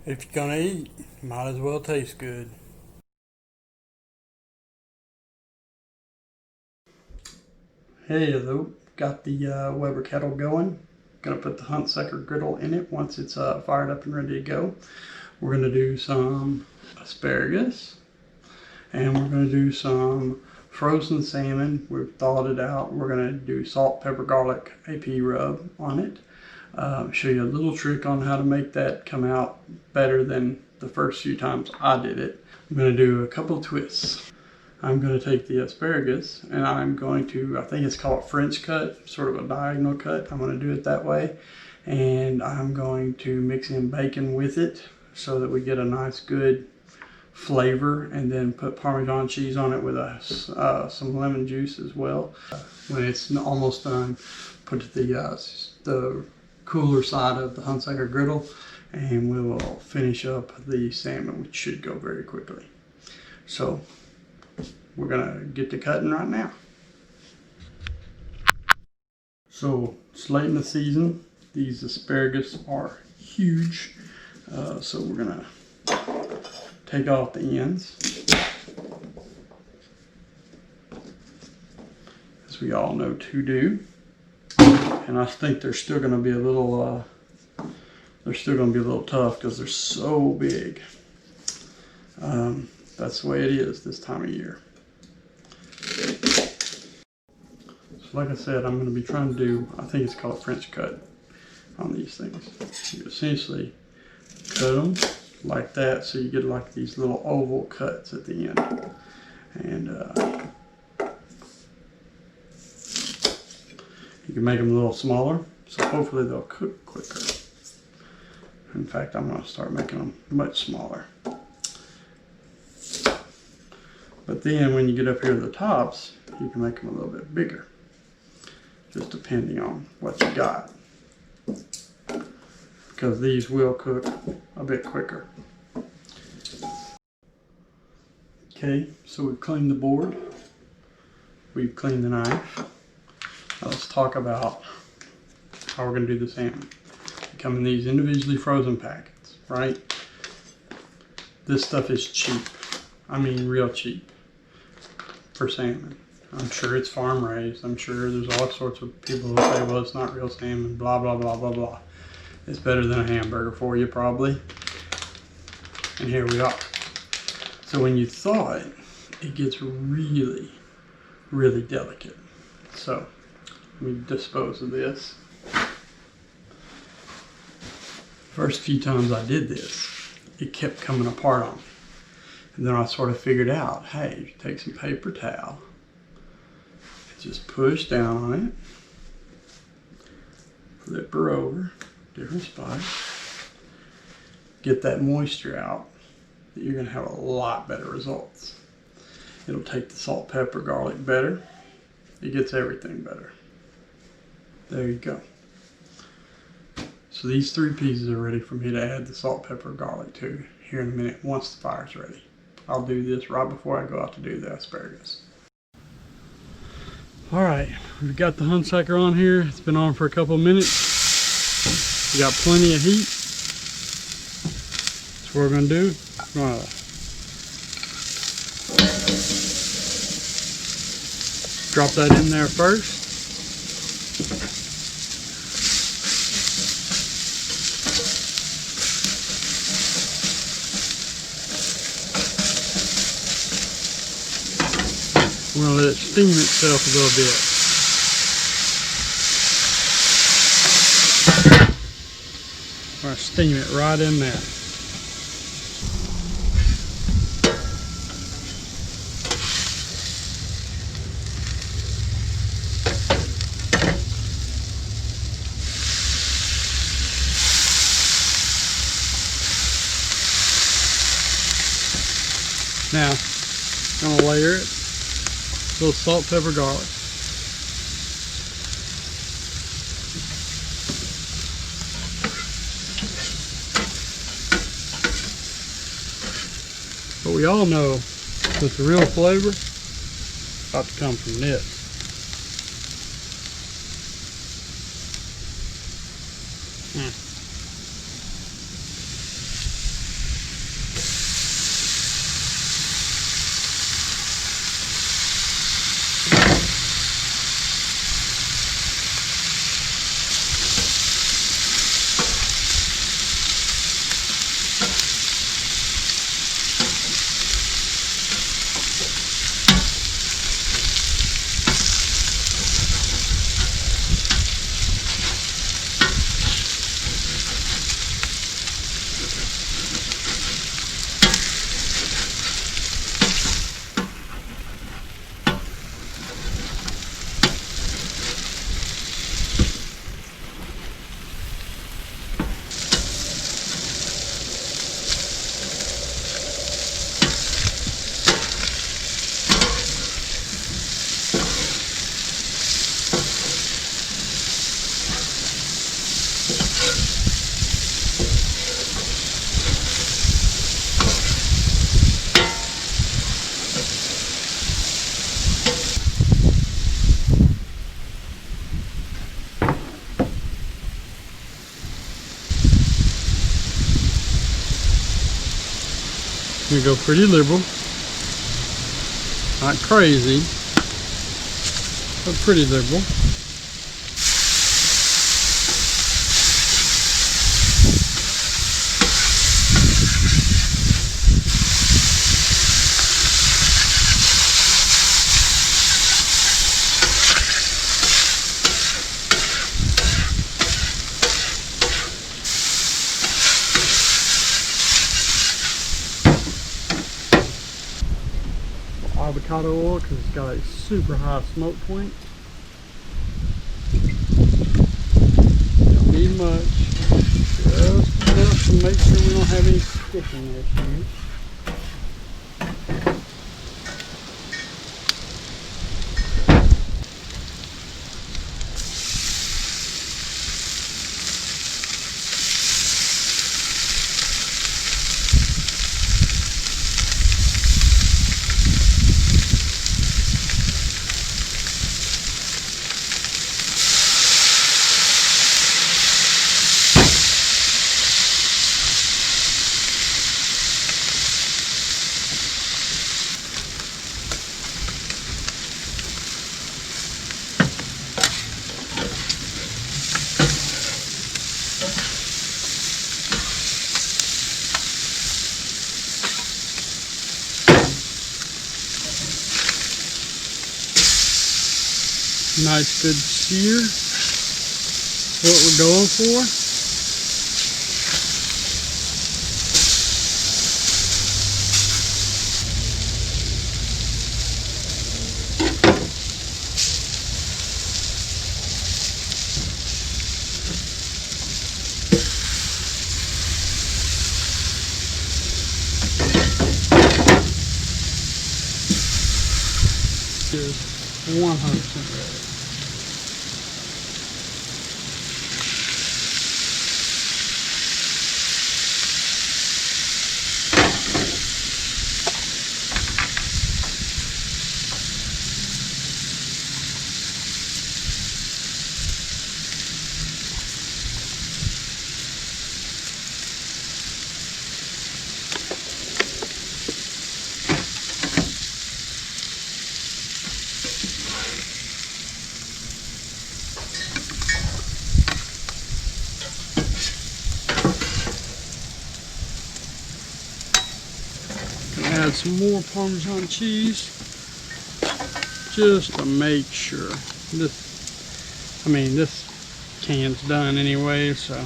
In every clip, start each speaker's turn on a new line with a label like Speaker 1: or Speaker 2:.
Speaker 1: If you're gonna eat, might as well taste good. Hey, hello. Got the Weber kettle going. Gonna put the Hunsaker Griddle in it once it's fired up and ready to go. We're gonna do some asparagus, and we're gonna do some frozen salmon. We've thawed it out. We're gonna do salt, pepper, garlic AP rub on it. Show you a little trick on how to make that come out better than the first few times I did it. I'm going to do a couple of twists. I'm going to take the asparagus and I'm going to, I think it's called French cut, sort of a diagonal cut. I'm going to do it that way. And I'm going to mix in bacon with it so that we get a nice good flavor, and then put Parmesan cheese on it with some lemon juice as well. When it's almost done, put the cooler side of the Hunsaker Griddle, and we will finish up the salmon, which should go very quickly. So we're gonna get to cutting right now. So it's late in the season. These asparagus are huge, so we're gonna take off the ends, as we all know to do. And I think they're still going to be a little, tough because they're so big. That's the way it is this time of year. So like I said, I'm going to be trying to do, I think it's called French cut on these things. You essentially cut them like that, so you get like these little oval cuts at the end. And you can make them a little smaller, so hopefully they'll cook quicker. In fact, I'm going to start making them much smaller. But then when you get up here to the tops, you can make them a little bit bigger, just depending on what you got, because these will cook a bit quicker. Okay, so we've cleaned the board, we've cleaned the knife. Now let's talk about how we're going to do the salmon. They come in these individually frozen packets, right? This stuff is cheap. I mean real cheap for salmon. I'm sure it's farm raised. I'm sure there's all sorts of people who say, well, it's not real salmon, blah, blah, blah, blah, blah. It's better than a hamburger for you, probably. And here we are. So when you thaw it, it gets really, really delicate. So let me dispose of this. First few times I did this, it kept coming apart on me. And then I sort of figured out, hey, take some paper towel, just push down on it, flip her over, different spots, get that moisture out, that you're gonna have a lot better results. It'll take the salt, pepper, garlic better. It gets everything better. There you go. So these 3 pieces are ready for me to add the salt, pepper, garlic to here in a minute once the fire's ready. I'll do this right before I go out to do the asparagus. All right, we've got the Hunsaker on here. It's been on for a couple of minutes. We got plenty of heat. That's what we're gonna do. We're gonna drop that in there first. We're going to let it steam itself a little bit. We're going to steam it right in there. Now, I'm going to layer it. A little salt, pepper, garlic. But we all know that the real flavor is about to come from this. We go pretty liberal, not crazy, but pretty liberal. Avocado oil because it's got a super high smoke point. Don't need much, just enough to make sure we don't have any sticking issues. Nice good sear, what we're going for. Just 100% ready. Add some more Parmesan cheese just to make sure. This can's done anyway, so.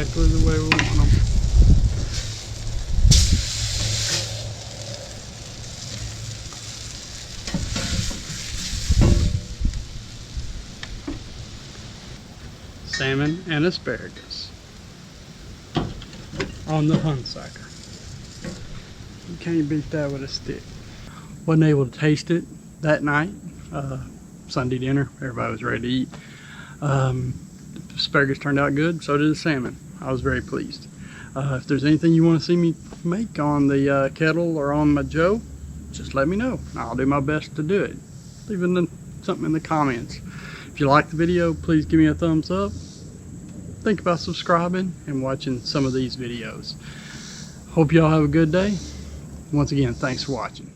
Speaker 1: Exactly the way we want them. Salmon and asparagus on the Hunsaker. You can't beat that with a stick. Wasn't able to taste it that night. Sunday dinner, everybody was ready to eat. Asparagus turned out good, so did the salmon. I was very pleased. If there's anything you want to see me make on the kettle or on my Joe, just let me know. I'll do my best to do it. Leave something in the comments. If you like the video, please give me a thumbs up. Think about subscribing and watching some of these videos. Hope y'all have a good day. Once again, thanks for watching.